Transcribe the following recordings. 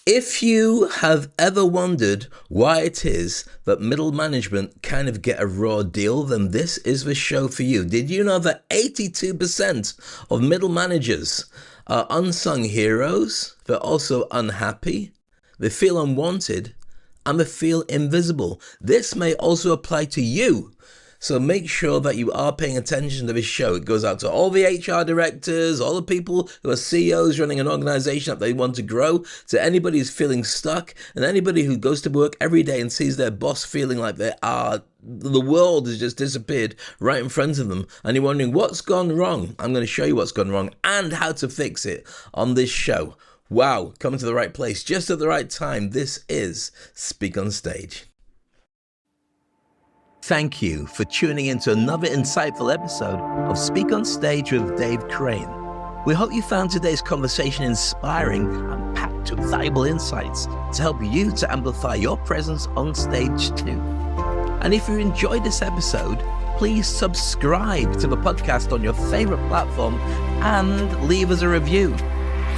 If you have ever wondered why it is that middle management kind of get a raw deal, then this is the show for you. Did you know that 82% of middle managers are unsung heroes? They're also unhappy, they feel unwanted, and they feel invisible. This may also apply to you. So make sure that you are paying attention to this show. It goes out to all the HR directors, all the people who are CEOs running an organization that they want to grow, to anybody who's feeling stuck, and anybody who goes to work every day and sees their boss feeling like the world has just disappeared right in front of them, and you're wondering what's gone wrong. I'm going to show you what's gone wrong and how to fix it on this show. Wow, coming to the right place, just at the right time. This is Speak on Stage. Thank you for tuning into another insightful episode of Speak on Stage with Dave Crane. We hope you found today's conversation inspiring and packed with valuable insights to help you to amplify your presence on stage too. And if you enjoyed this episode, please subscribe to the podcast on your favorite platform and leave us a review.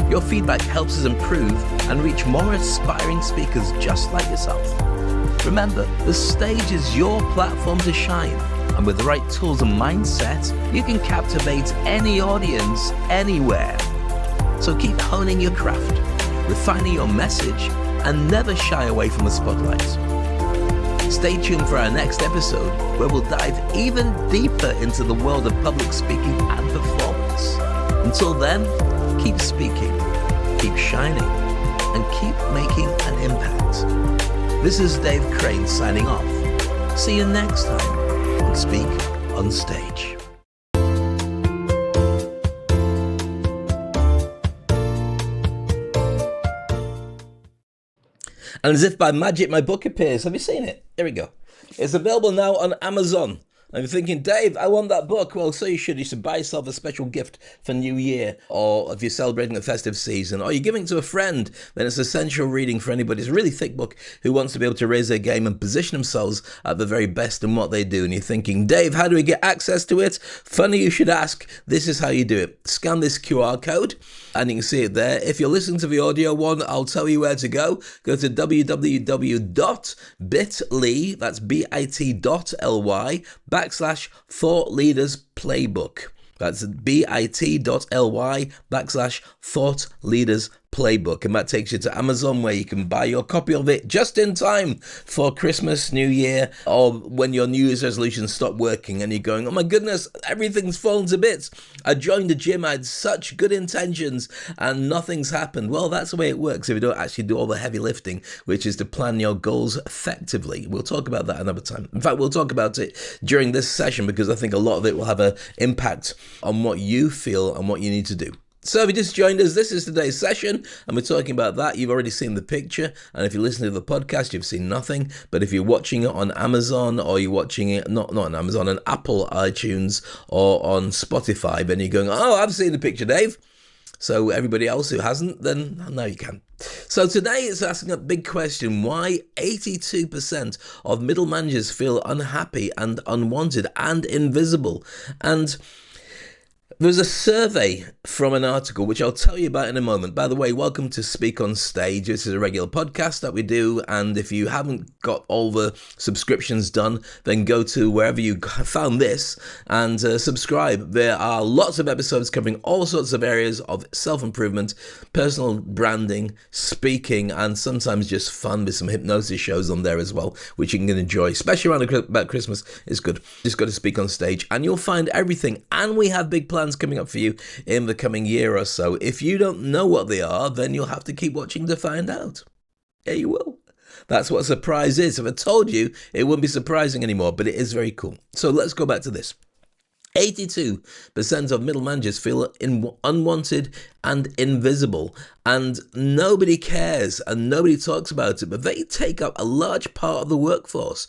Your feedback helps us improve and reach more aspiring speakers just like yourself. Remember, the stage is your platform to shine, and with the right tools and mindset, you can captivate any audience anywhere. So keep honing your craft, refining your message, and never shy away from the spotlight. Stay tuned for our next episode, where we'll dive even deeper into the world of public speaking and performance. Until then, keep speaking, keep shining, and keep making an impact. This is Dave Crane signing off. See you next time on Speak on Stage. And as if by magic, my book appears. Have you seen it? Here we go. It's available now on Amazon. And you're thinking, Dave, I want that book. Well, so you should. You should buy yourself a special gift for New Year, or if you're celebrating the festive season, or you're giving it to a friend, then it's essential reading for anybody. It's a really thick book who wants to be able to raise their game and position themselves at the very best in what they do. And you're thinking, Dave, how do we get access to it? Funny you should ask. This is how you do it. Scan this QR code, and you can see it there. If you're listening to the audio one, I'll tell you where to go. Go to www.bit.ly, that's bit.ly, /Thought Leaders Playbook. That's bit.ly/Thought Leaders Playbook. And that takes you to Amazon, where you can buy your copy of it just in time for Christmas, New Year, or when your New Year's resolutions stop working and you're going, oh my goodness, everything's fallen to bits. I joined the gym, I had such good intentions and nothing's happened. Well, that's the way it works if you don't actually do all the heavy lifting, which is to plan your goals effectively. We'll talk about that another time. In fact, we'll talk about it during this session, because I think a lot of it will have an impact on what you feel and what you need to do. So if you just joined us, this is today's session, and we're talking about that. You've already seen the picture, and if you listen to the podcast, you've seen nothing. But if you're watching it on Amazon, or you're watching it, not on Amazon, on Apple iTunes, or on Spotify, then you're going, oh, I've seen the picture, Dave. So everybody else who hasn't, then now you can. So today it's asking a big question: why 82% of middle managers feel unhappy and unwanted and invisible? And there's a survey from an article, which I'll tell you about in a moment. By the way, welcome to Speak on Stage. This is a regular podcast that we do. And if you haven't got all the subscriptions done, then go to wherever you found this and subscribe. There are lots of episodes covering all sorts of areas of self-improvement, personal branding, speaking, and sometimes just fun with some hypnosis shows on there as well, which you can enjoy, especially around about Christmas. It's good. Just go to Speak on Stage and you'll find everything. And we have big plans coming up for you in the coming year or so. If you don't know what they are, then you'll have to keep watching to find out. Yeah, you will. That's what a surprise is. If I told you, it wouldn't be surprising anymore, but it is very cool. So let's go back to this. 82% of middle managers feel unwanted and invisible, and nobody cares and nobody talks about it, but they take up a large part of the workforce.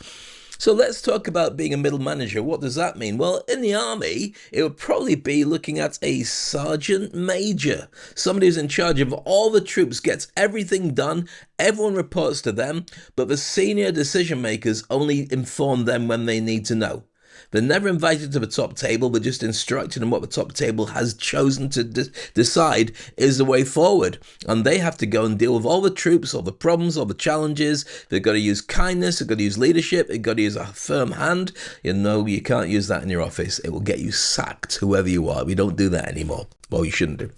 So let's talk about being a middle manager. What does that mean? Well, in the army, it would probably be looking at a sergeant major, somebody who's in charge of all the troops, gets everything done, everyone reports to them, but the senior decision makers only inform them when they need to know. They're never invited to the top table. We're just instructing them what the top table has chosen to decide is the way forward. And they have to go and deal with all the troops, all the problems, all the challenges. They've got to use kindness. They've got to use leadership. They've got to use a firm hand. You can't use that in your office. It will get you sacked, whoever you are. We don't do that anymore. Well, you shouldn't do.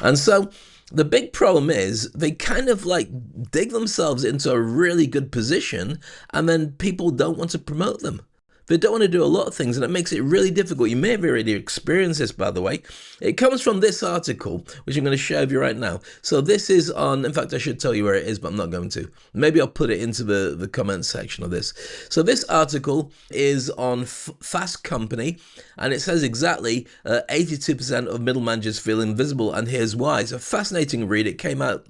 And so the big problem is they kind of like dig themselves into a really good position, and then people don't want to promote them. They don't want to do a lot of things, and it makes it really difficult. You may have already experienced this, by the way. It comes from this article, which I'm going to share with you right now. So this is on, in fact, I should tell you where it is, but I'm not going to. Maybe I'll put it into the comments section of this. So this article is on Fast Company, and it says exactly 82% of middle managers feel invisible, and here's why. It's a fascinating read. It came out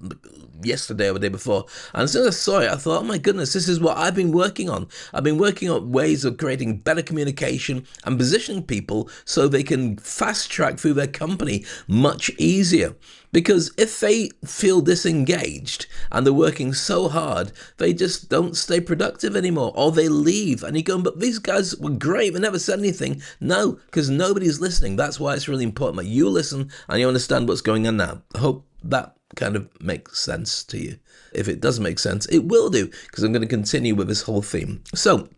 yesterday or the day before, and as soon as I saw it, I thought, oh my goodness, this is what I've been working on. I've been working on ways of creating better communication and positioning people so they can fast track through their company much easier. Because if they feel disengaged and they're working so hard, they just don't stay productive anymore, or they leave. And you're going, but these guys were great, they never said anything. No, because nobody's listening. That's why it's really important that you listen and you understand what's going on now. I hope that kind of makes sense to you. If it doesn't make sense, it will do, because I'm going to continue with this whole theme. So,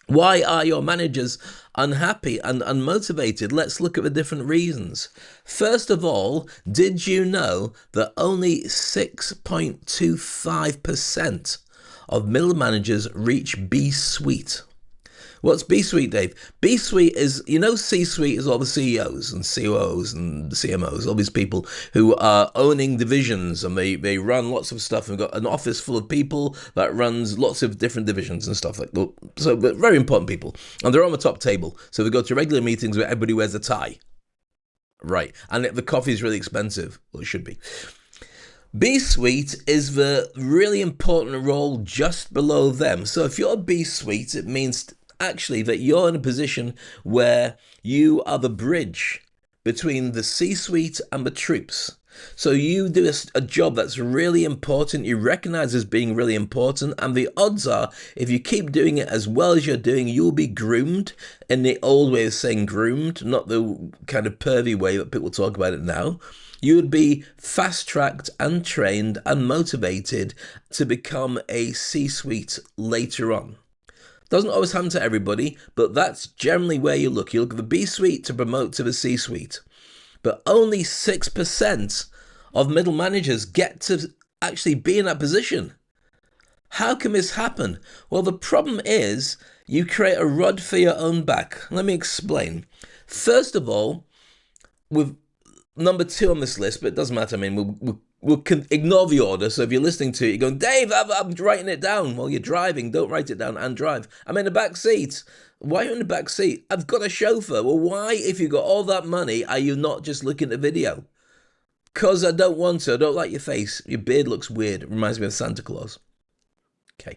why are your managers unhappy and unmotivated? Let's look at the different reasons. First of all, did you know that only 6.25% of middle managers reach B-suite? What's B-suite, Dave? B-suite is, C-suite is all the CEOs and COOs and CMOs, all these people who are owning divisions, and they run lots of stuff. We've got an office full of people that runs lots of different divisions and stuff like that. So, but very important people. And they're on the top table. So they go to regular meetings where everybody wears a tie. Right. And the coffee is really expensive. Well, it should be. B-suite is the really important role just below them. So if you're B-suite, it means actually that you're in a position where you are the bridge between the C-suite and the troops. So you do a job that's really important, you recognize as being really important, and the odds are, if you keep doing it as well as you're doing, you'll be groomed, in the old way of saying groomed, not the kind of pervy way that people talk about it now. You would be fast-tracked and trained and motivated to become a C-suite later on. Doesn't always happen to everybody, but that's generally where you look. You look at the B-suite to promote to the C-suite. But only 6% of middle managers get to actually be in that position. How can this happen? Well, the problem is you create a rod for your own back. Let me explain. First of all, with number 2 on this list, but it doesn't matter. I mean, we'll ignore the order. So if you're listening to it, you're going, Dave, I'm writing it down. Well, you're driving. Don't write it down and drive. I'm in the back seat. Why are you in the back seat? I've got a chauffeur. Well, why, if you got all that money, are you not just looking at the video? Because I don't want to. I don't like your face. Your beard looks weird. It reminds me of Santa Claus. Okay.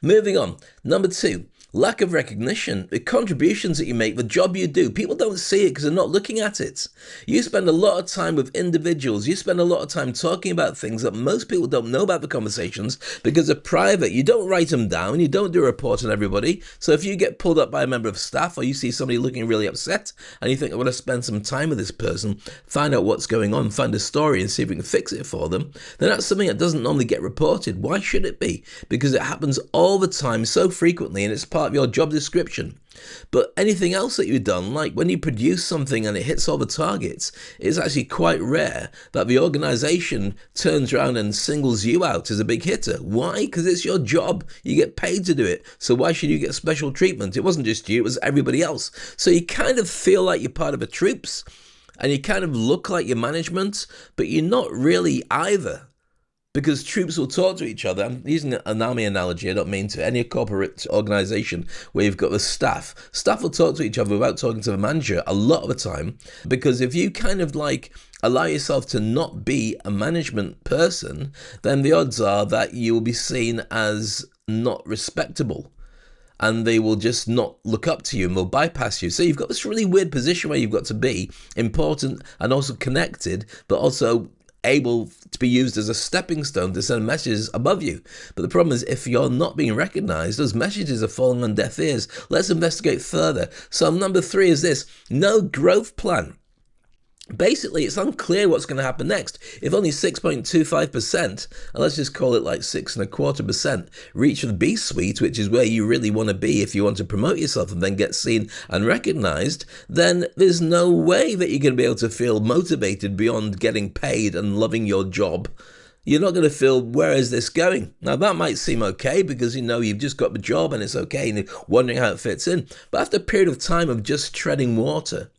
Moving on. Number 2. Lack of recognition, the contributions that you make, the job you do, people don't see it because they're not looking at it. You spend a lot of time with individuals. You spend a lot of time talking about things that most people don't know about the conversations because they're private. You don't write them down. You don't do a report on everybody. So if you get pulled up by a member of staff, or you see somebody looking really upset and you think, I want to spend some time with this person, find out what's going on, find a story and see if we can fix it for them, then that's something that doesn't normally get reported. Why should it be? Because it happens all the time, so frequently, and it's part of your job description. But anything else that you've done, like when you produce something and it hits all the targets, it's actually quite rare that the organization turns around and singles you out as a big hitter. Why? Because it's your job. You get paid to do it. So why should you get special treatment? It wasn't just you, it was everybody else. So you kind of feel like you're part of the troops and you kind of look like your management, but you're not really either. Because troops will talk to each other. I'm using an army analogy, I don't mean to. Any corporate organization where you've got the staff will talk to each other without talking to the manager a lot of the time. Because if you kind of like allow yourself to not be a management person, then the odds are that you will be seen as not respectable. And they will just not look up to you and will bypass you. So you've got this really weird position where you've got to be important and also connected, but also able to be used as a stepping stone to send messages above you. But the problem is, if you're not being recognized, those messages are falling on deaf ears. Let's investigate further. So number 3 is this: no growth plan. Basically, it's unclear what's going to happen next. If only 6.25%, and let's just call it like 6.25%, reach the B-suite, which is where you really want to be if you want to promote yourself and then get seen and recognized, then there's no way that you're going to be able to feel motivated beyond getting paid and loving your job. You're not going to feel, where is this going? Now, that might seem okay because, you've just got the job and it's okay and you're wondering how it fits in. But after a period of time of just treading water,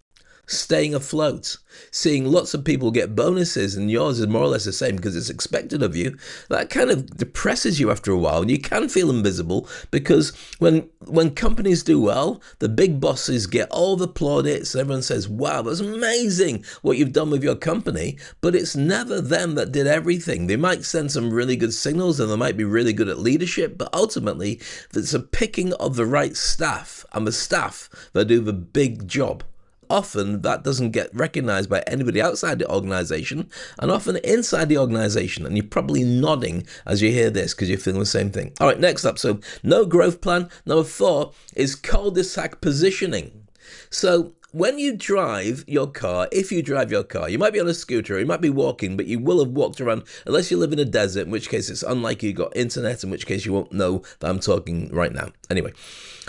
staying afloat, seeing lots of people get bonuses and yours is more or less the same because it's expected of you, that kind of depresses you after a while, and you can feel invisible because when companies do well, the big bosses get all the plaudits and everyone says, wow, that's amazing what you've done with your company, but it's never them that did everything. They might send some really good signals and they might be really good at leadership, but ultimately it's a picking of the right staff and the staff that do the big job. Often that doesn't get recognized by anybody outside the organization, and often inside the organization. And you're probably nodding as you hear this because you're feeling the same thing. All right, next up. So no growth plan. Number 4 is cul-de-sac positioning. So when you drive your car, if you drive your car, you might be on a scooter, you might be walking, but you will have walked around, unless you live in a desert, in which case it's unlikely you got internet, in which case you won't know that I'm talking right now. Anyway,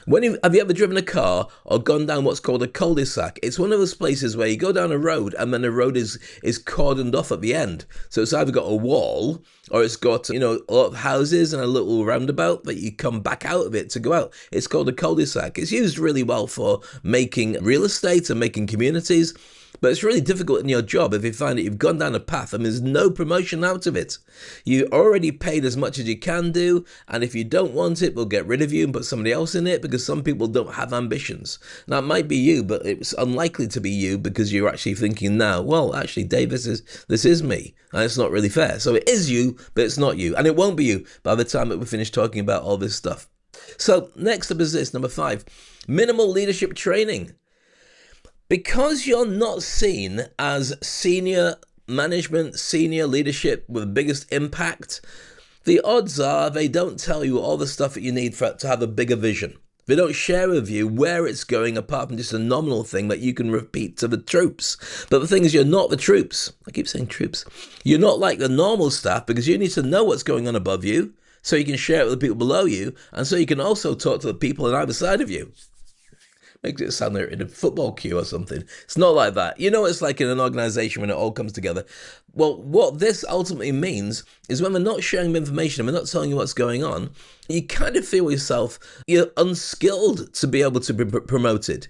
have you ever driven a car or gone down what's called a cul-de-sac? It's one of those places where you go down a road and then the road is cordoned off at the end. So it's either got a wall or it's got, a lot of houses and a little roundabout that you come back out of it to go out. It's called a cul-de-sac. It's used really well for making real estate and making communities. But it's really difficult in your job if you find that you've gone down a path and there's no promotion out of it. You already paid as much as you can do, and if you don't want it, we'll get rid of you and put somebody else in it because some people don't have ambitions. Now, it might be you, but it's unlikely to be you because you're actually thinking now, well, actually, Dave, this is me, and it's not really fair. So it is you, but it's not you, and it won't be you by the time that we finish talking about all this stuff. So next up is this, number 5, minimal leadership training. Because you're not seen as senior management, senior leadership with the biggest impact, the odds are they don't tell you all the stuff that you need to have a bigger vision. They don't share with you where it's going apart from just a nominal thing that you can repeat to the troops. But the thing is, you're not the troops. I keep saying troops. You're not like the normal staff because you need to know what's going on above you so you can share it with the people below you, and so you can also talk to the people on either side of you. Makes it sound like in a football queue or something. It's not like that. It's like in an organization when it all comes together. Well, what this ultimately means is when we're not sharing information and we're not telling you what's going on, you kind of feel yourself, you're unskilled to be able to be promoted.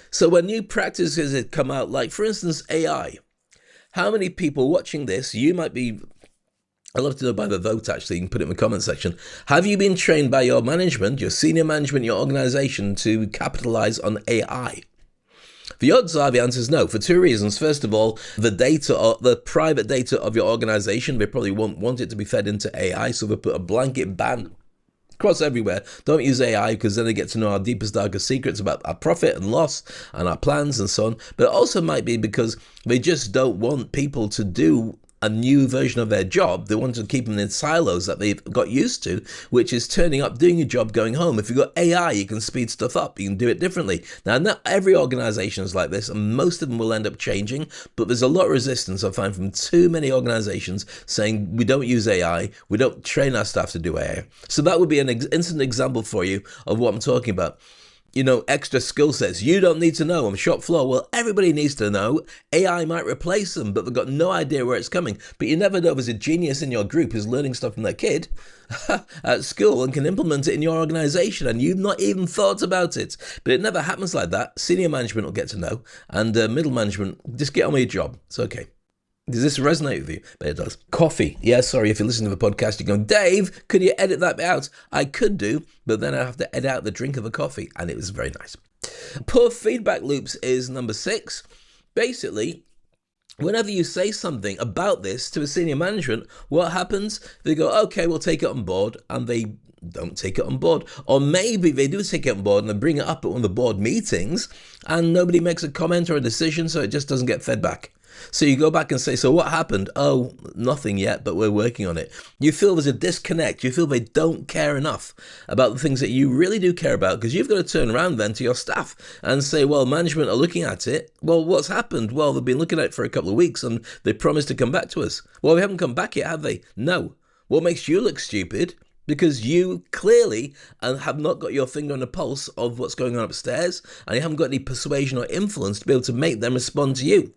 So when new practices have come out, like for instance, AI, how many people watching this, you might be, I'd love to know by the vote, actually. You can put it in the comment section. Have you been trained by your management, your senior management, your organization to capitalize on AI? The odds are the answer is no, for 2 reasons. First of all, the data, or the private data of your organization, they probably won't want it to be fed into AI, so they put a blanket ban across everywhere. Don't use AI because then they get to know our deepest, darkest secrets about our profit and loss and our plans and so on. But it also might be because they just don't want people to do a new version of their job. They want to keep them in silos that they've got used to, which is turning up, doing your job, going home. If you've got AI, you can speed stuff up. You can do it differently. Now, not every organization is like this, and most of them will end up changing, but there's a lot of resistance I find from too many organizations saying we don't use AI, we don't train our staff to do AI. So that would be an instant example for you of what I'm talking about. Extra skill sets you don't need to know on the shop floor. Well, everybody needs to know. AI might replace them, but they've got no idea where it's coming. But you never know, there's a genius in your group who's learning stuff from their kid at school and can implement it in your organization, and you've not even thought about it. But it never happens like that. Senior management will get to know, and middle management, just get on with your job. It's okay. Does this resonate with you? But it does. Coffee. Yeah, sorry, if you're listening to the podcast, you're going, Dave, could you edit that bit out? I could do, but then I have to edit out the drink of a coffee, and it was very nice. Poor feedback loops is number 6. Basically, whenever you say something about this to a senior management, what happens? They go, okay, we'll take it on board, and they don't take it on board. Or maybe they do take it on board and they bring it up at one of the board meetings, and nobody makes a comment or a decision, so it just doesn't get fed back. So you go back and say, so what happened? Oh, nothing yet, but we're working on it. You feel there's a disconnect. You feel they don't care enough about the things that you really do care about, because you've got to turn around then to your staff and say, well, management are looking at it. Well, what's happened? Well, they've been looking at it for a couple of weeks and they promised to come back to us. Well, they haven't come back yet, have they? No. What makes you look stupid? Because you clearly have not got your finger on the pulse of what's going on upstairs, and you haven't got any persuasion or influence to be able to make them respond to you.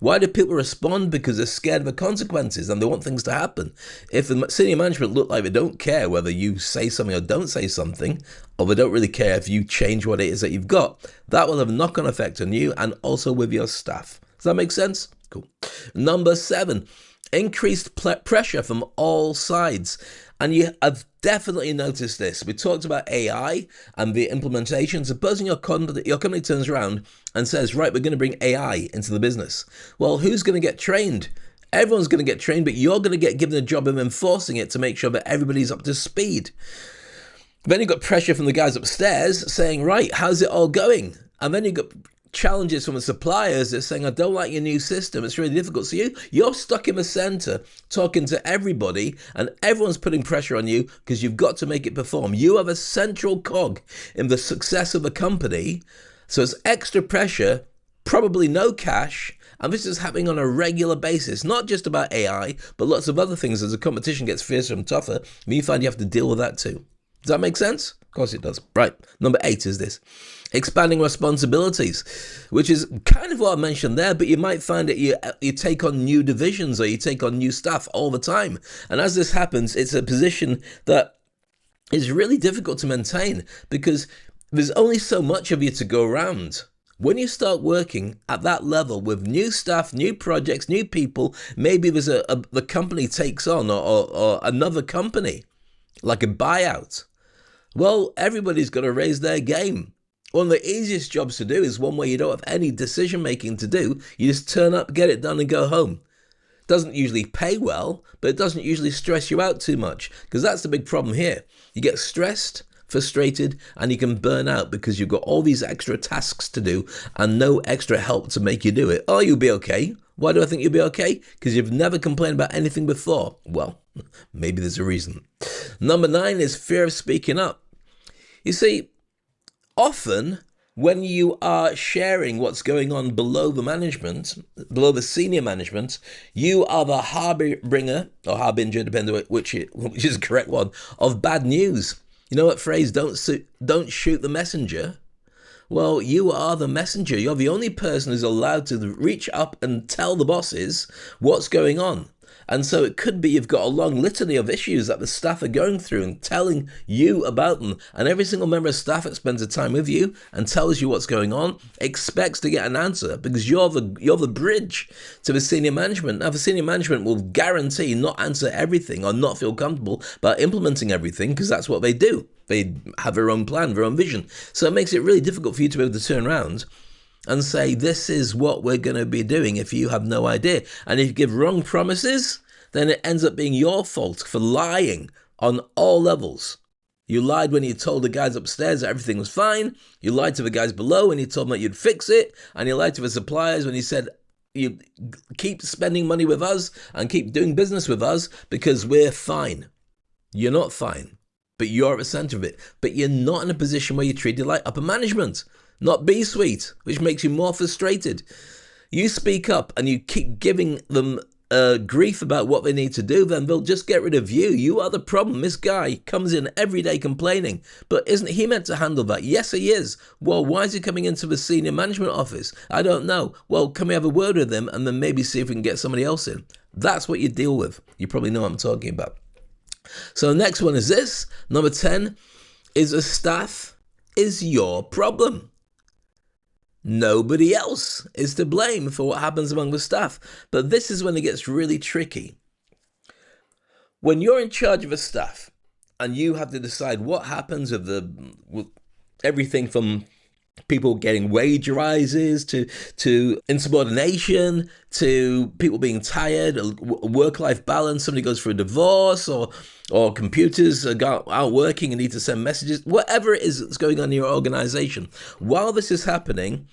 Why do people respond? Because they're scared of the consequences and they want things to happen. If the senior management look like they don't care whether you say something or don't say something, or they don't really care if you change what it is that you've got, that will have a knock-on effect on you and also with your staff. Does that make sense? Cool. Number 7, increased pressure from all sides. And you have definitely noticed this. We talked about AI and the implementation. Supposing your company turns around and says, right, we're going to bring AI into the business. Well, who's going to get trained? Everyone's going to get trained, but you're going to get given a job of enforcing it to make sure that everybody's up to speed. Then you've got pressure from the guys upstairs saying, right, how's it all going? And then you've got challenges from the suppliers that are saying, I don't like your new system, it's really difficult. So you're stuck in the center talking to everybody, and everyone's putting pressure on you because you've got to make it perform. You have a central cog in the success of a company, so it's extra pressure, probably no cash, and this is happening on a regular basis, not just about AI, but lots of other things. As the competition gets fiercer and tougher, you find you have to deal with that too. Does that make sense? Of course it does. Right. Number 8 is this. Expanding responsibilities, which is kind of what I mentioned there, but you might find that you take on new divisions or you take on new staff all the time. And as this happens, it's a position that is really difficult to maintain because there's only so much of you to go around. When you start working at that level with new staff, new projects, new people, maybe there's the company takes on or another company, like a buyout. Well, everybody's got to raise their game. One of the easiest jobs to do is one where you don't have any decision making to do. You just turn up, get it done and go home. Doesn't usually pay well, but it doesn't usually stress you out too much, because that's the big problem here. You get stressed, frustrated, and you can burn out because you've got all these extra tasks to do and no extra help to make you do it. Oh, you'll be okay. Why do I think you'll be okay? Because you've never complained about anything before. Well, maybe there's a reason. Number 9 is fear of speaking up. You see, often when you are sharing what's going on below the management, below the senior management, you are the harbinger or harbinger, depending on which is the correct one, of bad news. You know that phrase, don't shoot the messenger? Well, you are the messenger. You're the only person who's allowed to reach up and tell the bosses what's going on. And so it could be you've got a long litany of issues that the staff are going through and telling you about them. And every single member of staff that spends a time with you and tells you what's going on expects to get an answer because you're the bridge to the senior management. Now, the senior management will guarantee not answer everything or not feel comfortable about implementing everything because that's what they do. They have their own plan, their own vision. So it makes it really difficult for you to be able to turn around and say, this is what we're going to be doing if you have no idea. And if you give wrong promises, then it ends up being your fault for lying on all levels. You lied when you told the guys upstairs that everything was fine. You lied to the guys below when you told them that you'd fix it. And you lied to the suppliers when you said, you keep spending money with us and keep doing business with us because we're fine. You're not fine, but you're at the center of it. But you're not in a position where you're treated like upper management. Not B-suite, which makes you more frustrated. You speak up and you keep giving them grief about what they need to do, then they'll just get rid of you. You are the problem. This guy comes in every day complaining, but isn't he meant to handle that? Yes, he is. Well, why is he coming into the senior management office? I don't know. Well, can we have a word with him and then maybe see if we can get somebody else in? That's what you deal with. You probably know what I'm talking about. So the next one is this. Number 10 is the staff is your problem. Nobody else is to blame for what happens among the staff. But this is when it gets really tricky. When you're in charge of a staff and you have to decide what happens with everything from people getting wage rises to insubordination, to people being tired, work-life balance, somebody goes for a divorce, or computers are out working and need to send messages, whatever it is that's going on in your organization. While this is happening,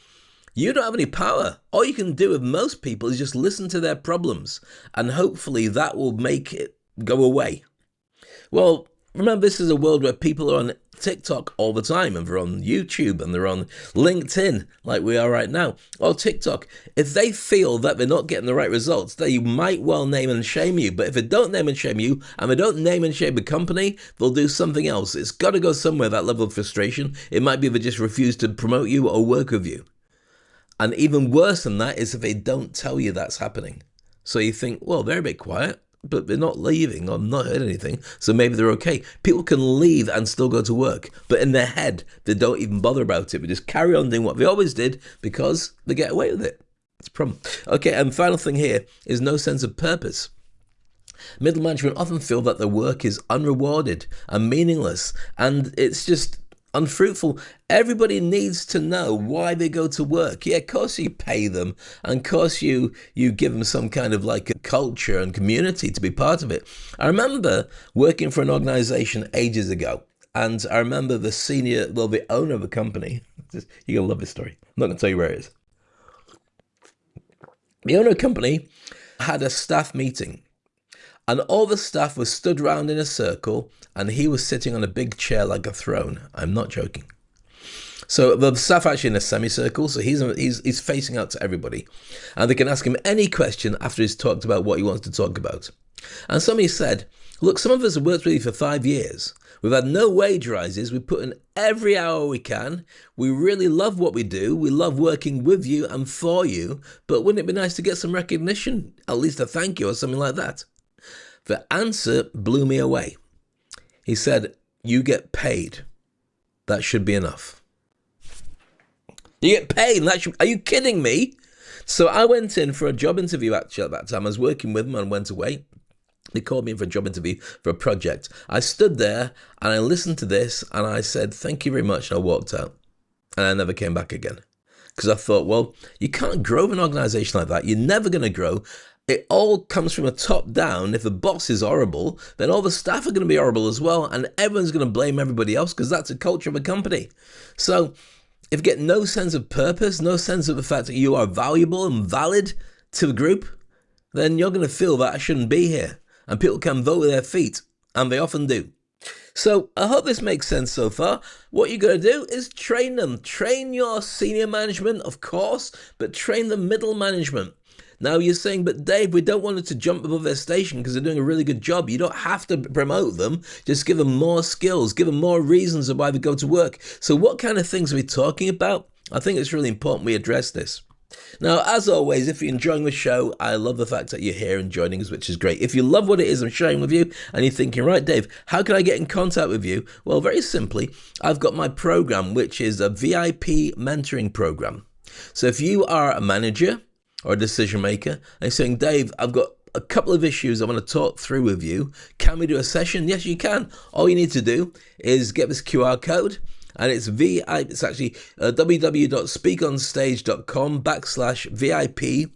You don't have any power. All you can do with most people is just listen to their problems, and hopefully that will make it go away. Well, remember, this is a world where people are on TikTok all the time, and they're on YouTube, and they're on LinkedIn, like we are right now, or TikTok. If they feel that they're not getting the right results, they might well name and shame you. But if they don't name and shame you, and they don't name and shame the company, they'll do something else. It's got to go somewhere, that level of frustration. It might be they just refuse to promote you or work with you. And even worse than that is if they don't tell you that's happening. So you think, well, they're a bit quiet, but they're not leaving or not heard anything, so maybe they're okay. People can leave and still go to work, but in their head, they don't even bother about it. They just carry on doing what they always did because they get away with it. It's a problem. Okay, and final thing here is no sense of purpose. Middle management often feel that their work is unrewarded and meaningless, and it's just unfruitful. Everybody needs to know why they go to work. Yeah, of course you pay them, and of course you give them some kind of like a culture and community to be part of it. I remember working for an organization ages ago, and I remember the owner of the company. You're gonna love this story. I'm not gonna tell you where it is. The owner of the company had a staff meeting, and all the staff was stood round in a circle, and he was sitting on a big chair like a throne. I'm not joking. So the staff actually in a semicircle, so he's facing out to everybody. And they can ask him any question after he's talked about what he wants to talk about. And somebody said, look, some of us have worked with you for 5 years. We've had no wage rises. We put in every hour we can. We really love what we do. We love working with you and for you. But wouldn't it be nice to get some recognition, at least a thank you or something like that? The answer blew me away. He said, you get paid. That should be enough. You get paid. Are you kidding me? So I went in for a job interview actually at that time. I was working with them and went away. They called me in for a job interview for a project. I stood there and I listened to this and I said, thank you very much. And I walked out and I never came back again. Because I thought, well, you can't grow an organization like that. You're never going to grow. It all comes from a top down. If the boss is horrible, then all the staff are going to be horrible as well. And everyone's going to blame everybody else because that's a culture of a company. So if you get no sense of purpose, no sense of the fact that you are valuable and valid to the group, then you're going to feel that I shouldn't be here. And people can vote with their feet. And they often do. So I hope this makes sense so far. What you're going to do is train them. Train your senior management, of course, but train the middle management. Now you're saying, but Dave, we don't want them to jump above their station because they're doing a really good job. You don't have to promote them. Just give them more skills. Give them more reasons of why they go to work. So what kind of things are we talking about? I think it's really important we address this. Now, as always, if you're enjoying the show, I love the fact that you're here and joining us, which is great. If you love what it is I'm sharing with you and you're thinking, right, Dave, how can I get in contact with you? Well, very simply, I've got my program, which is a VIP mentoring program. So if you are a manager or a decision maker and you're saying, Dave, I've got a couple of issues I want to talk through with you. Can we do a session? Yes, you can. All you need to do is get this QR code. And it's actually www.speakonstage.com/VIP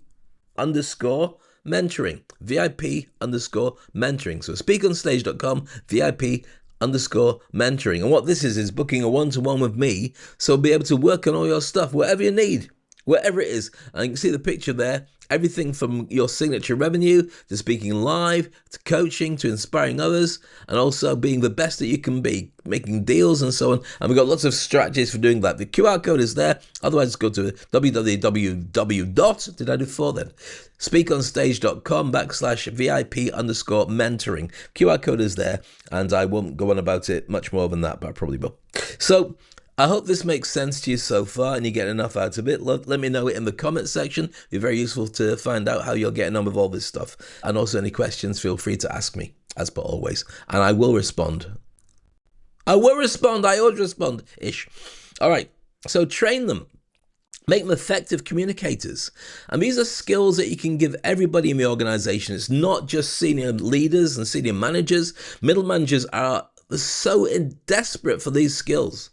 underscore mentoring. VIP underscore mentoring. So speakonstage.com VIP underscore mentoring. And what this is booking a one-to-one with me. So be able to work on all your stuff, whatever you need, wherever it is. And you can see the picture there. Everything from your signature revenue to speaking live to coaching to inspiring others and also being the best that you can be, making deals and so on. And we've got lots of strategies for doing that. The QR code is there. Otherwise, go to speakonstage.com/VIP underscore mentoring. QR code is there. And I won't go on about it much more than that, but I probably will. So I hope this makes sense to you so far and you get enough out of it. Let me know it in the comment section. It'd be very useful to find out how you're getting on with all this stuff. And also any questions, feel free to ask me, as per always. And I will respond. I always respond-ish. All right, so train them. Make them effective communicators. And these are skills that you can give everybody in the organization. It's not just senior leaders and senior managers. Middle managers are so desperate for these skills.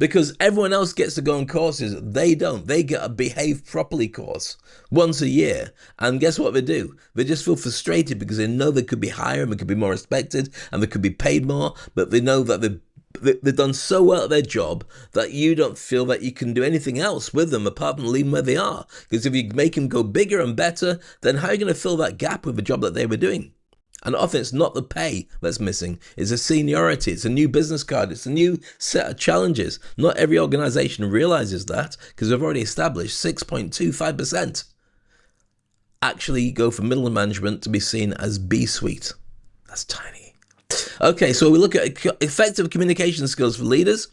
Because everyone else gets to go on courses. They don't. They get a Behave Properly course once a year. And guess what they do? They just feel frustrated because they know they could be higher and they could be more respected and they could be paid more. But they know that they're they've done so well at their job that you don't feel that you can do anything else with them apart from leave them where they are. Because if you make them go bigger and better, then how are you going to fill that gap with the job that they were doing? And often it's not the pay that's missing. It's a seniority. It's a new business card. It's a new set of challenges. Not every organization realizes that because we've already established 6.25% actually go from middle management to be seen as B-suite. That's tiny. Okay, so we look at effective communication skills for leaders.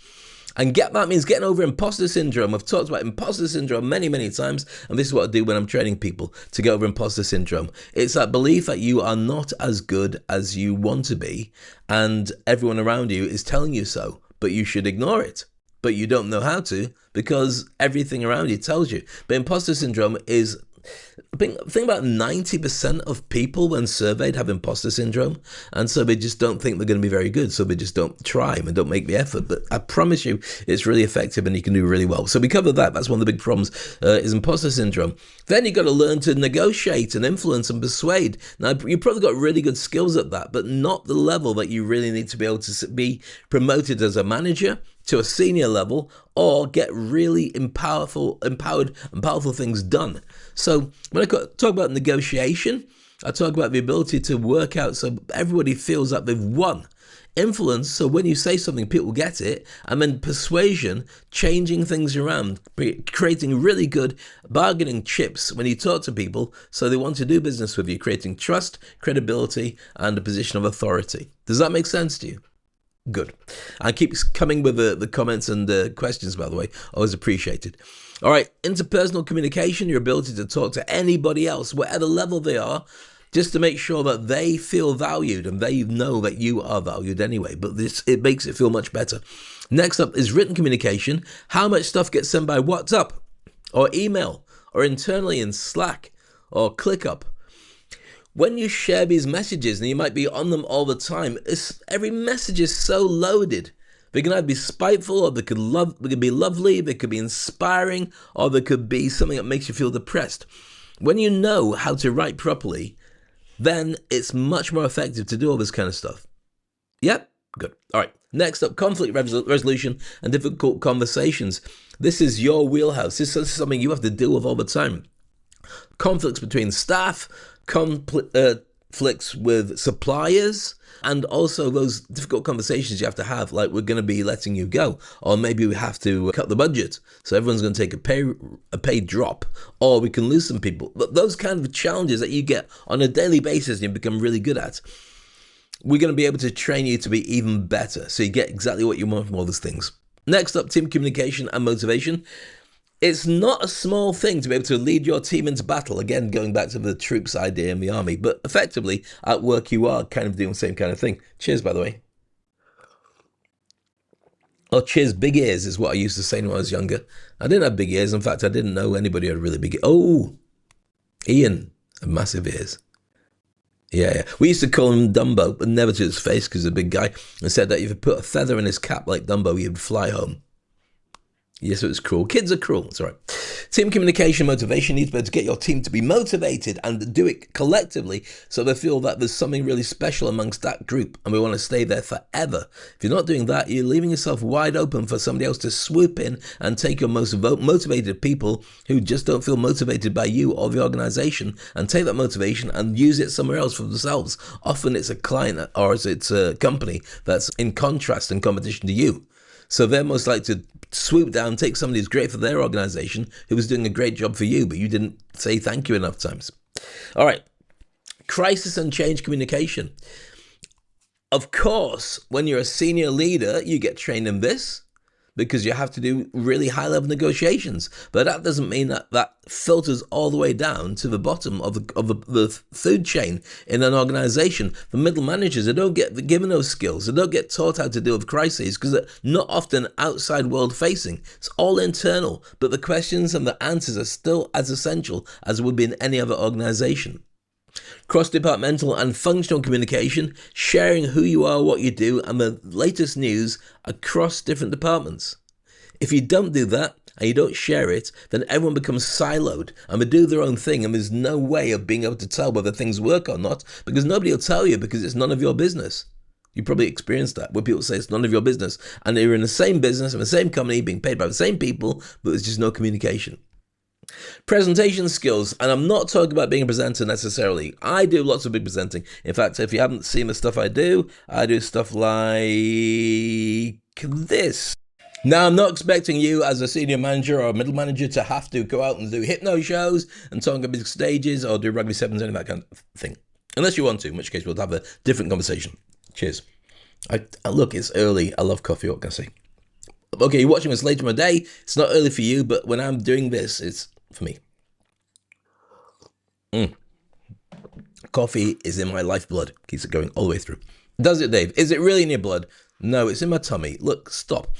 And that means getting over imposter syndrome. I've talked about imposter syndrome many, many times. And this is what I do when I'm training people to get over imposter syndrome. It's that belief that you are not as good as you want to be. And everyone around you is telling you so. But you should ignore it. But you don't know how to because everything around you tells you. But imposter syndrome is... I think about 90% of people when surveyed have imposter syndrome, and so they just don't think they're going to be very good, so they just don't try and don't make the effort. But I promise you, it's really effective and you can do really well. So we cover that. That's one of the big problems is imposter syndrome. Then you've got to learn to negotiate and influence and persuade. Now, you've probably got really good skills at that, but not the level that you really need to be able to be promoted as a manager to a senior level or get really empowered and powerful things done. So when I talk about negotiation, I talk about the ability to work out so everybody feels that they've won. Influence, so when you say something, people get it. And then persuasion, changing things around, creating really good bargaining chips when you talk to people so they want to do business with you, creating trust, credibility, and a position of authority. Does that make sense to you? Good. And keep coming with the comments and questions, by the way. Always appreciated. All right. Interpersonal communication, your ability to talk to anybody else, whatever level they are, just to make sure that they feel valued and they know that you are valued anyway. But it makes it feel much better. Next up is written communication. How much stuff gets sent by WhatsApp or email or internally in Slack or ClickUp? When you share these messages, and you might be on them all the time, every message is so loaded. They can either be spiteful, or they could be lovely, they could be inspiring, or they could be something that makes you feel depressed. When you know how to write properly, then it's much more effective to do all this kind of stuff. Yep, good. All right. Next up, conflict resolution and difficult conversations. This is your wheelhouse. This is something you have to deal with all the time. Conflicts between staff, conflicts with suppliers, and also those difficult conversations you have to have, like we're going to be letting you go, or maybe we have to cut the budget, so everyone's going to take a pay drop, or we can lose some people. But those kind of challenges that you get on a daily basis and you become really good at, we're going to be able to train you to be even better, so you get exactly what you want from all those things. Next up, team communication and motivation. It's not a small thing to be able to lead your team into battle. Again, going back to the troops idea in the army. But effectively, at work, you are kind of doing the same kind of thing. Cheers, by the way. Oh, cheers, big ears is what I used to say when I was younger. I didn't have big ears. In fact, I didn't know anybody who had really big ears. Oh, Ian had massive ears. Yeah. We used to call him Dumbo, but never to his face because he's a big guy. And said that if you put a feather in his cap like Dumbo, he would fly home. Yes, it was cruel. Kids are cruel. It's all right. Team communication, motivation. You need to be able to get your team to be motivated and do it collectively so they feel that there's something really special amongst that group and we want to stay there forever. If you're not doing that, you're leaving yourself wide open for somebody else to swoop in and take your most motivated people who just don't feel motivated by you or the organization and take that motivation and use it somewhere else for themselves. Often it's a client or it's a company that's in contrast and competition to you. So they're most likely to swoop down, take somebody who's great for their organization, who was doing a great job for you, but you didn't say thank you enough times. All right. Crisis and change communication. Of course, when you're a senior leader, you get trained in this because you have to do really high-level negotiations. But that doesn't mean that filters all the way down to the bottom of the food chain in an organization. The middle managers, they don't get given those skills. They don't get taught how to deal with crises because they're not often outside world-facing. It's all internal, but the questions and the answers are still as essential as would be in any other organization. Cross-departmental and functional communication, sharing who you are, what you do, and the latest news across different departments. If you don't do that, and you don't share it, then everyone becomes siloed, and they do their own thing, and there's no way of being able to tell whether things work or not, because nobody will tell you, because it's none of your business. You probably experienced that, where people say it's none of your business, and they're in the same business, in the same company, being paid by the same people, but there's just no communication. Presentation skills, and I'm not talking about being a presenter necessarily. I do lots of big presenting. In fact, if you haven't seen the stuff I do stuff like this. Now, I'm not expecting you as a senior manager or a middle manager to have to go out and do hypno shows and talk on big stages or do rugby sevens, any of that kind of thing. Unless you want to, in which case we'll have a different conversation. Cheers. Look, it's early. I love coffee. What can I say? Okay, you're watching this later in the day. It's not early for you, but when I'm doing this, it's for me. Coffee is in my lifeblood. Keeps it going all the way through. Does it, Dave? Is it really in your blood? No, it's in my tummy. Look, stop.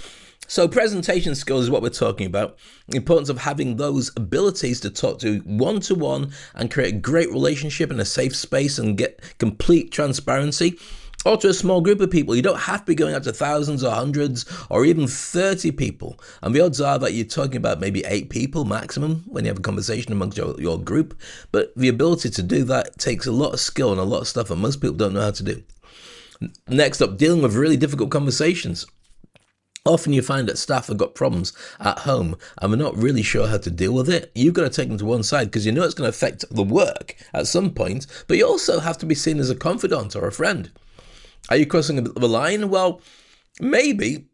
So presentation skills is what we're talking about. The importance of having those abilities to talk to one-to-one and create a great relationship in a safe space and get complete transparency. Or to a small group of people. You don't have to be going out to thousands or hundreds or even 30 people. And the odds are that you're talking about maybe 8 people maximum when you have a conversation amongst your group. But the ability to do that takes a lot of skill and a lot of stuff that most people don't know how to do. Next up, dealing with really difficult conversations. Often you find that staff have got problems at home and they're not really sure how to deal with it. You've got to take them to one side because you know it's going to affect the work at some point, but you also have to be seen as a confidant or a friend. Are you crossing the line? Well, maybe,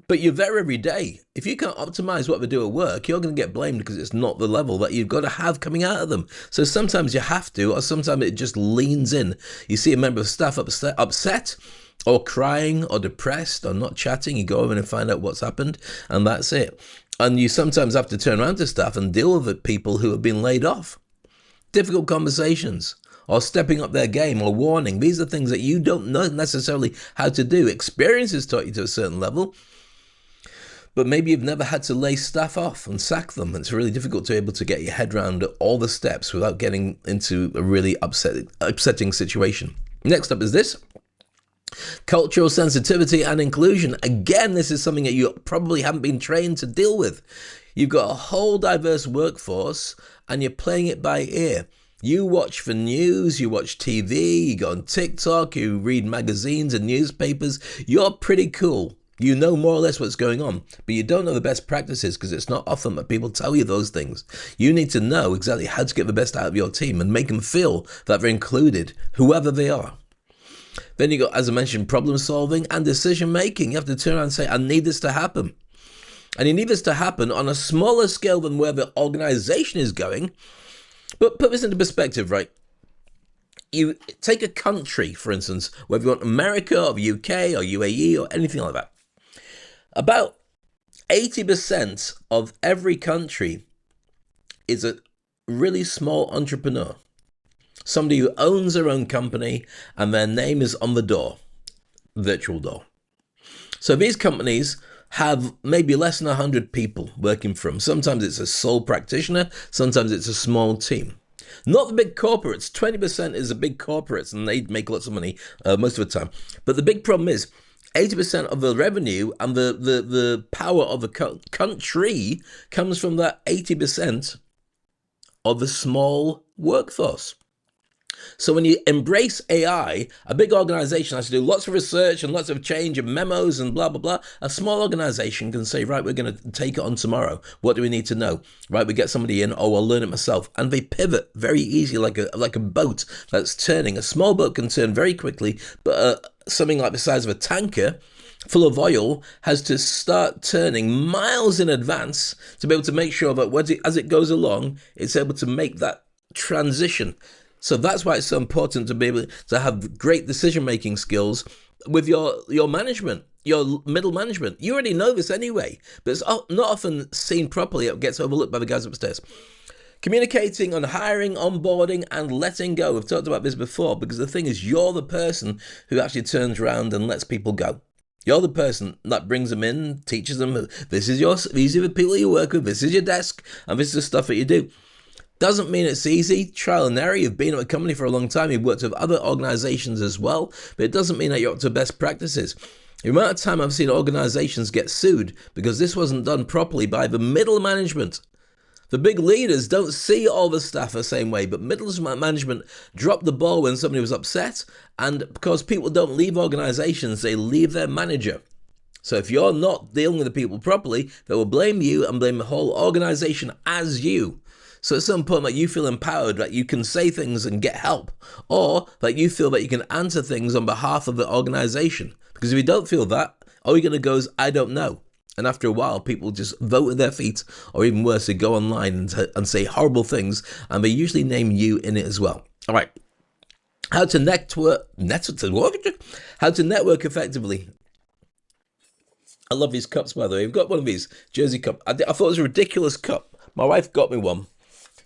but you're there every day. If you can't optimize what they do at work, you're going to get blamed because it's not the level that you've got to have coming out of them. So sometimes you have to, or sometimes it just leans in. You see a member of staff upset, or crying, or depressed, or not chatting, you go over and find out what's happened, and that's it. And you sometimes have to turn around to staff and deal with people who have been laid off. Difficult conversations, or stepping up their game, or warning. These are things that you don't know necessarily how to do. Experience has taught you to a certain level, but maybe you've never had to lay staff off and sack them. It's really difficult to be able to get your head around all the steps without getting into a really upsetting situation. Next up is this. Cultural sensitivity and inclusion. Again, this is something that you probably haven't been trained to deal with. You've got a whole diverse workforce and you're playing it by ear. You watch the news, you watch TV, you go on TikTok, you read magazines and newspapers. You're pretty cool. You know more or less what's going on, but you don't know the best practices because it's not often that people tell you those things. You need to know exactly how to get the best out of your team and make them feel that they're included, whoever they are. Then you got, as I mentioned, problem solving and decision making. You have to turn around and say, I need this to happen. And you need this to happen on a smaller scale than where the organization is going. But put this into perspective, right? You take a country, for instance, whether you want America or the UK or UAE or anything like that. About 80% of every country is a really small entrepreneur. Somebody who owns their own company and their name is on the door, virtual door. So these companies have maybe less than 100 people working for them. Sometimes it's a sole practitioner, sometimes it's a small team. Not the big corporates. 20% is the big corporates and they make lots of money most of the time. But the big problem is 80% of the revenue and the power of the country comes from that 80% of the small workforce. So when you embrace AI, a big organization has to do lots of research and lots of change and memos and blah, blah, blah. A small organization can say, right, we're going to take it on tomorrow. What do we need to know? Right, we get somebody in, oh, I'll learn it myself. And they pivot very easily like a boat that's turning. A small boat can turn very quickly, but something like the size of a tanker full of oil has to start turning miles in advance to be able to make sure that as it goes along, it's able to make that transition. So that's why it's so important to be able to have great decision-making skills with your management, your middle management. You already know this anyway, but it's not often seen properly. It gets overlooked by the guys upstairs. Communicating on hiring, onboarding, and letting go. We've talked about this before because the thing is you're the person who actually turns around and lets people go. You're the person that brings them in, teaches them, these are the people you work with, this is your desk, and this is the stuff that you do. Doesn't mean it's easy. Trial and error. You've been at a company for a long time. You've worked with other organizations as well. But it doesn't mean that you're up to best practices. The amount of time I've seen organizations get sued because this wasn't done properly by the middle management. The big leaders don't see all the staff the same way, but middle management dropped the ball when somebody was upset, and because people don't leave organizations, they leave their manager. So if you're not dealing with the people properly, they will blame you and blame the whole organization as you. So at some point, like, you feel empowered, that you can say things and get help, or that you feel that you can answer things on behalf of the organization. Because if you don't feel that, all you're going to go is, I don't know. And after a while, people just vote with their feet, or even worse, they go online and say horrible things, and they usually name you in it as well. All right. How to network effectively. I love these cups, by the way. We've got one of these Jersey cup. I thought it was a ridiculous cup. My wife got me one,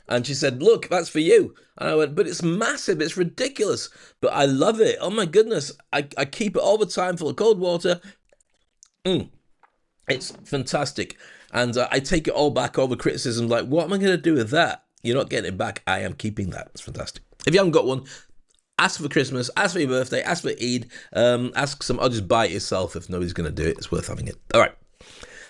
and she said, look, that's for you. And I went, but it's massive. It's ridiculous. But I love it. Oh, my goodness. I keep it all the time full of cold water. It's fantastic. And I take it all back, all the criticism, like, what am I going to do with that? You're not getting it back. I am keeping that. It's fantastic. If you haven't got one, ask for Christmas, ask for your birthday, ask for Eid, ask some, or just buy it yourself if nobody's going to do it. It's worth having it. All right.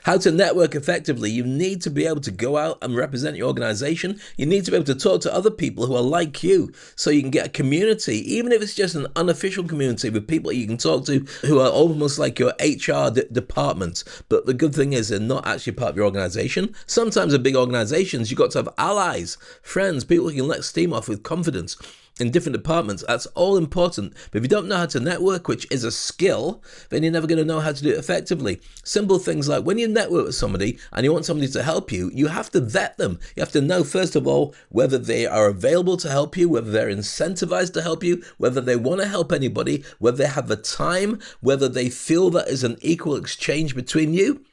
How to network effectively. You need to be able to go out and represent your organization. You need to be able to talk to other people who are like you, so you can get a community, even if it's just an unofficial community with people you can talk to who are almost like your HR department. But the good thing is they're not actually part of your organization. Sometimes in big organizations, you've got to have allies, friends, people who can let steam off with confidence in different departments. That's all important. But if you don't know how to network, which is a skill, then you're never going to know how to do it effectively. Simple things like when you network with somebody and you want somebody to help you, you have to vet them. You have to know, first of all, whether they are available to help you, whether they're incentivized to help you, whether they want to help anybody, whether they have the time, whether they feel that is an equal exchange between you.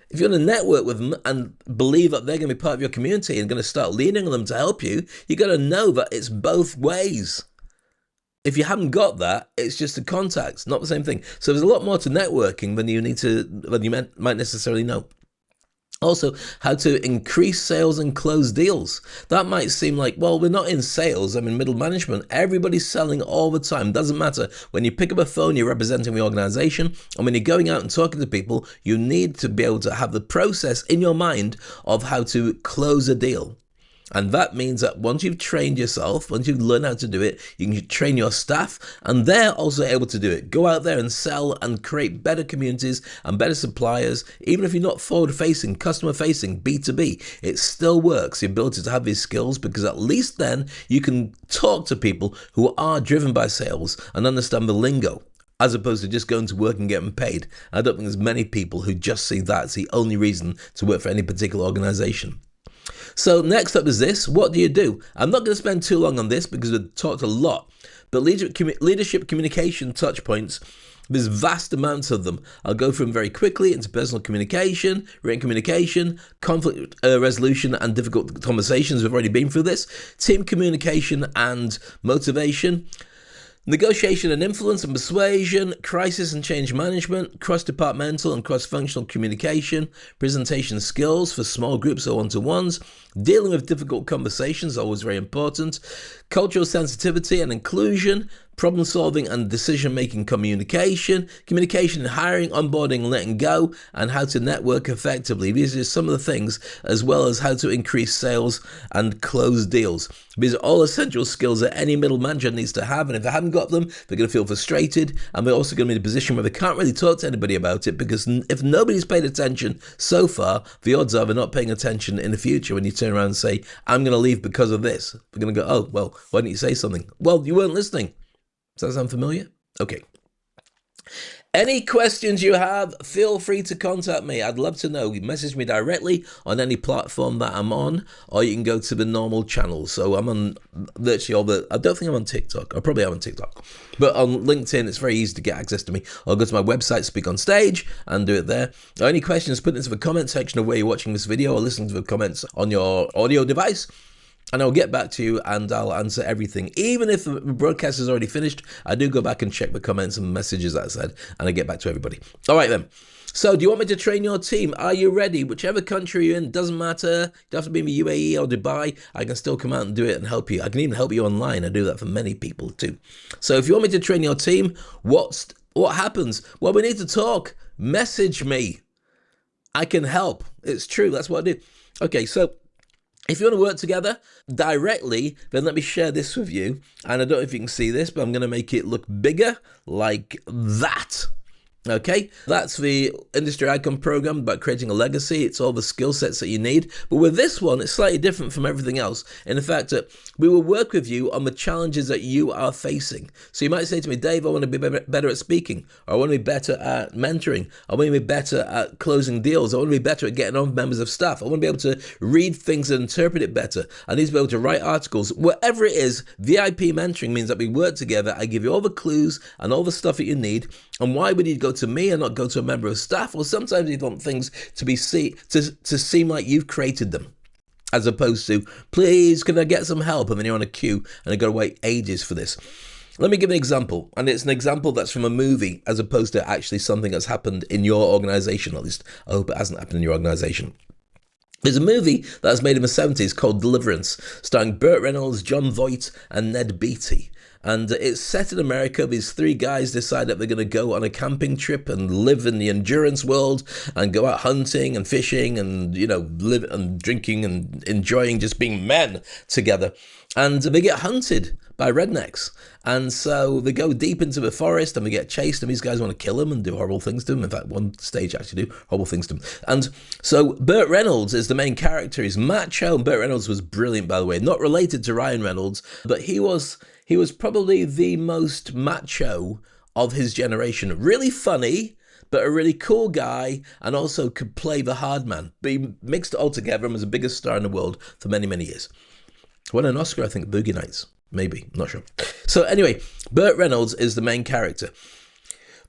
If you're going to network with them and believe that they're going to be part of your community and going to start leaning on them to help you, you got to know that it's both ways. If you haven't got that, it's just a contact, not the same thing. So there's a lot more to networking than you might necessarily know. Also, how to increase sales and close deals. That might seem like, well, we're not in sales, I'm in middle management. Everybody's selling all the time. Doesn't matter. When you pick up a phone, you're representing the organization. And when you're going out and talking to people, you need to be able to have the process in your mind of how to close a deal. And that means that once you've trained yourself, once you've learned how to do it, you can train your staff, and they're also able to do it. Go out there and sell and create better communities and better suppliers. Even if you're not forward-facing, customer-facing, B2B, it still works, the ability to have these skills, because at least then you can talk to people who are driven by sales and understand the lingo, as opposed to just going to work and getting paid. I don't think there's many people who just see that as the only reason to work for any particular organization. So next up is this. What do you do? I'm not going to spend too long on this because we've talked a lot, but leadership communication touch points, there's vast amounts of them. I'll go through them very quickly. Into personal communication, written communication, conflict resolution and difficult conversations. We've already been through this. Team communication and motivation. Negotiation and influence and persuasion, crisis and change management, cross-departmental and cross-functional communication, presentation skills for small groups or one-to-ones, dealing with difficult conversations, always very important, cultural sensitivity and inclusion, problem solving and decision making communication in hiring, onboarding, letting go, and how to network effectively. These are some of the things, as well as how to increase sales and close deals. These are all essential skills that any middle manager needs to have, and if they haven't got them, they're going to feel frustrated, and they're also going to be in a position where they can't really talk to anybody about it, because if nobody's paid attention so far, the odds are they're not paying attention in the future when you turn around and say, I'm going to leave because of this. They're going to go, oh, well, why didn't you say something? Well, you weren't listening. Does that sound familiar? Okay. Any questions you have, feel free to contact me. I'd love to know. You message me directly on any platform that I'm on, or you can go to the normal channels. So I'm on virtually all the, I don't think I'm on TikTok. I probably am on TikTok. But on LinkedIn, it's very easy to get access to me. Or go to my website, Speak on Stage, and do it there. Or any questions, put it into the comment section of where you're watching this video, or listen to the comments on your audio device. And I'll get back to you and I'll answer everything. Even if the broadcast is already finished, I do go back and check the comments and messages that I said, and I get back to everybody. All right then. So do you want me to train your team? Are you ready? Whichever country you're in, doesn't matter. You don't have to be in the UAE or Dubai. I can still come out and do it and help you. I can even help you online. I do that for many people too. So if you want me to train your team, what happens? Well, we need to talk. Message me. I can help. It's true. That's what I do. Okay, so If you want to work together directly, then let me share this with you. And I don't know if you can see this, but I'm going to make it look bigger like that. Okay, that's the industry icon program about creating a legacy. It's all the skill sets that you need. But with this one, it's slightly different from everything else. In the fact that we will work with you on the challenges that you are facing. So you might say to me, Dave, I want to be better at speaking, or I want to be better at mentoring, I want to be better at closing deals, I want to be better at getting on with members of staff, I want to be able to read things and interpret it better, I need to be able to write articles. Whatever it is, VIP mentoring means that we work together. I give you all the clues and all the stuff that you need. And why would you go to me and not go to a member of staff? Well, sometimes you want things to seem like you've created them, as opposed to, please, can I get some help? And then you're on a queue and you've got to wait ages for this. Let me give an example, and it's an example that's from a movie as opposed to actually something that's happened in your organization. At least I hope it hasn't happened in your organization. There's a movie that was made in the 70s called Deliverance, starring Burt Reynolds, Jon Voight, and Ned Beatty. And it's set in America. These three guys decide that they're going to go on a camping trip and live in the endurance world and go out hunting and fishing and, live and drinking and enjoying just being men together. And they get hunted by rednecks. And so they go deep into the forest and they get chased, and these guys want to kill them and do horrible things to them. In fact, one stage actually do horrible things to them. And so Burt Reynolds is the main character. He's macho, and Burt Reynolds was brilliant, by the way. Not related to Ryan Reynolds, but he was probably the most macho of his generation. Really funny, but a really cool guy, and also could play the hard man. But he mixed it all together and was the biggest star in the world for many, many years. Won an Oscar, I think, Boogie Nights. Maybe, not sure. So anyway, Burt Reynolds is the main character.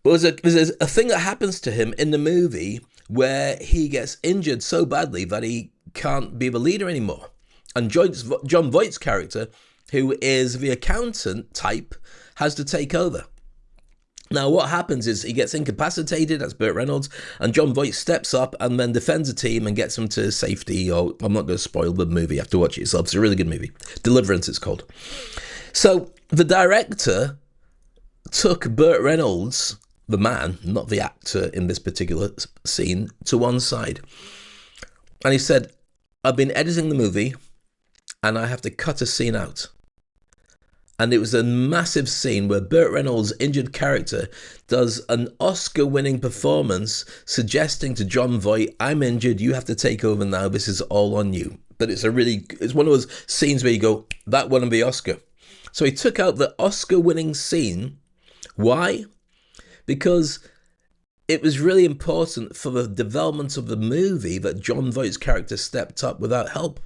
But there's a thing that happens to him in the movie where he gets injured so badly that he can't be the leader anymore. And Jon Voight's character, who is the accountant type, has to take over. Now, what happens is he gets incapacitated, that's Burt Reynolds, and Jon Voight steps up and then defends the team and gets them to safety. Or I'm not going to spoil the movie, you have to watch it yourself. It's a really good movie. Deliverance, it's called. So the director took Burt Reynolds, the man, not the actor in this particular scene, to one side. And he said, I've been editing the movie and I have to cut a scene out. And it was a massive scene where Burt Reynolds' injured character does an Oscar-winning performance suggesting to Jon Voight, I'm injured, you have to take over now, this is all on you. But it's one of those scenes where you go, that won the Oscar. So he took out the Oscar-winning scene. Why? Because it was really important for the development of the movie that Jon Voight's character stepped up without help.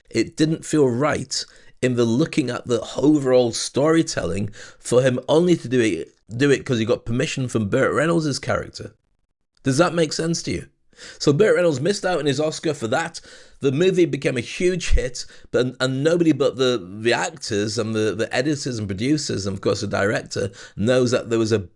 It didn't feel right in the looking at the overall storytelling for him only to do it because he got permission from Burt Reynolds' character. Does that make sense to you? So Burt Reynolds missed out on his Oscar for that. The movie became a huge hit, and nobody but the actors and the editors and producers, and of course the director, knows that there was a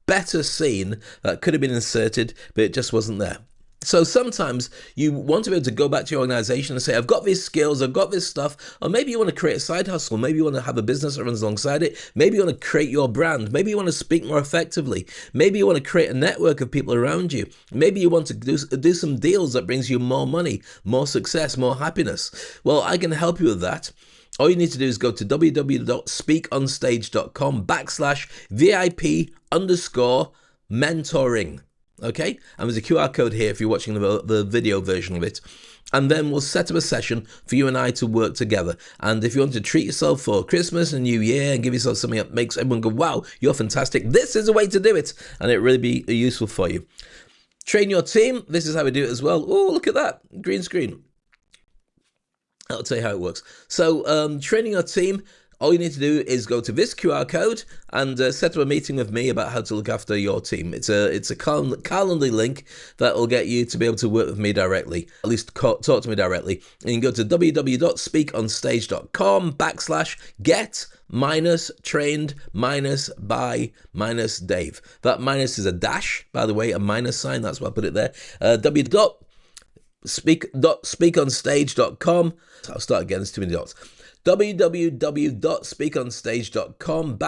better scene that could have been inserted, but it just wasn't there. So sometimes you want to be able to go back to your organization and say, I've got these skills, I've got this stuff, or maybe you want to create a side hustle, maybe you want to have a business that runs alongside it, maybe you want to create your brand, maybe you want to speak more effectively, maybe you want to create a network of people around you, maybe you want to do some deals that brings you more money, more success, more happiness. Well, I can help you with that. All you need to do is go to www.speakonstage.com/VIP_mentoring. Okay, and there's a QR code here if you're watching the video version of it. And then we'll set up a session for you and I to work together. And if you want to treat yourself for Christmas and New Year and give yourself something that makes everyone go, wow, you're fantastic, this is a way to do it. And it really be useful for you. Train your team. This is how we do it as well. Oh, look at that. Green screen. I'll tell you how it works. So training your team. All you need to do is go to this QR code and set up a meeting with me about how to look after your team. It's a Calendly link that will get you to be able to work with me directly, at least talk to me directly. And you can go to www.speakonstage.com/get-trained-by-Dave. That minus is a dash, by the way, a minus sign. That's why I put it there. www.speakonstage.com. I'll start again, there's too many dots. www.speakonstage.com/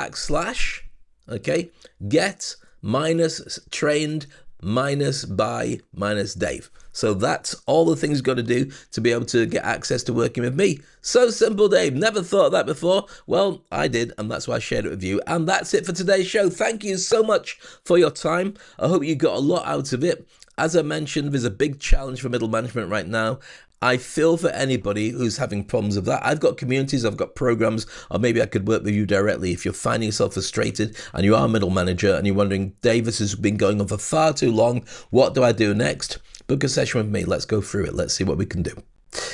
get-trained minus buy minus Dave. So that's all the things you've got to do to be able to get access to working with me. So simple, Dave. Never thought of that before. Well, I did, and that's why I shared it with you. And that's it for today's show. Thank you so much for your time. I hope you got a lot out of it. As I mentioned, there's a big challenge for middle management right now. I feel for anybody who's having problems with that. I've got communities, I've got programs, or maybe I could work with you directly if you're finding yourself frustrated and you are a middle manager and you're wondering, Dave, this has been going on for far too long. What do I do next? Book a session with me. Let's go through it. Let's see what we can do.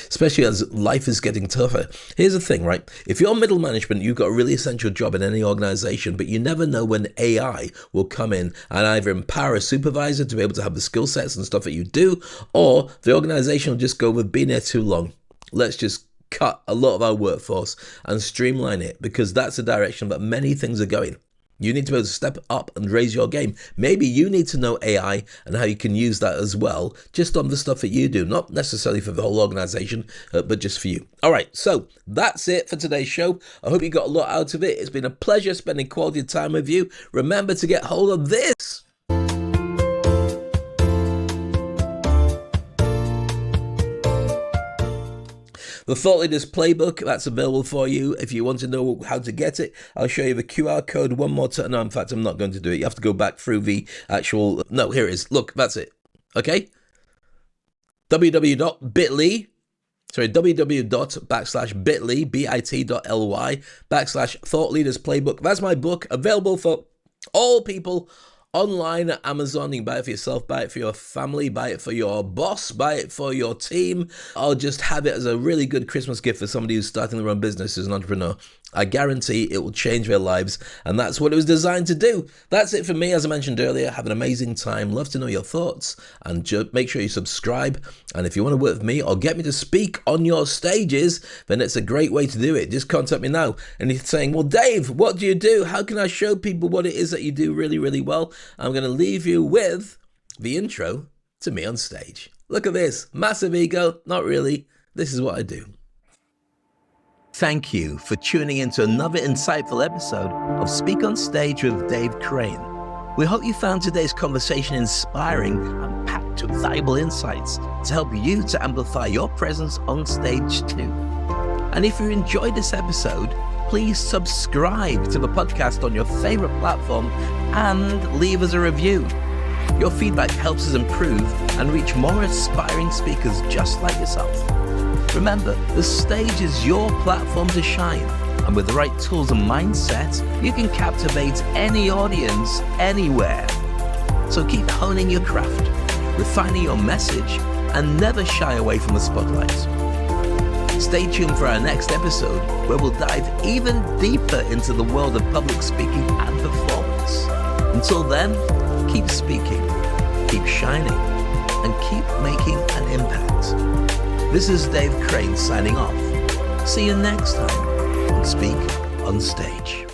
Especially as life is getting tougher. Here's the thing, right? If you're middle management, you've got a really essential job in any organization, but you never know when AI will come in and either empower a supervisor to be able to have the skill sets and stuff that you do, or the organization will just go, we've been here too long. Let's just cut a lot of our workforce and streamline it, because that's the direction that many things are going. You need to be able to step up and raise your game. Maybe you need to know AI and how you can use that as well, just on the stuff that you do, not necessarily for the whole organization, but just for you. All right, so that's it for today's show. I hope you got a lot out of it. It's been a pleasure spending quality time with you. Remember to get hold of this. The Thought Leaders Playbook, that's available for you. If you want to know how to get it, I'll show you the QR code one more time. No, in fact, I'm not going to do it. You have to go back through the actual... No, here it is. Look, that's it. Okay? www.bit.ly/Thought Leaders Playbook. That's my book, available for all people online at Amazon. You can buy it for yourself, buy it for your family, buy it for your boss, buy it for your team, or just have it as a really good Christmas gift for somebody who's starting their own business as an entrepreneur. I guarantee it will change their lives, and that's what it was designed to do. That's it for me. As I mentioned earlier, have an amazing time. Love to know your thoughts, and make sure you subscribe. And if you want to work with me or get me to speak on your stages, then it's a great way to do it. Just contact me now. And you're saying, well, Dave, what do you do? How can I show people what it is that you do really, really well? I'm going to leave you with the intro to me on stage. Look at this. Massive ego. Not really. This is what I do. Thank you for tuning in to another insightful episode of Speak on Stage with Dave Crane. We hope you found today's conversation inspiring and packed with valuable insights to help you to amplify your presence on stage too. And if you enjoyed this episode, please subscribe to the podcast on your favorite platform and leave us a review. Your feedback helps us improve and reach more aspiring speakers just like yourself. Remember, the stage is your platform to shine, and with the right tools and mindset, you can captivate any audience anywhere. So keep honing your craft, refining your message, and never shy away from the spotlight. Stay tuned for our next episode, where we'll dive even deeper into the world of public speaking and performance. Until then, keep speaking, keep shining, and keep making an impact. This is Dave Crane signing off. See you next time on Speak on Stage.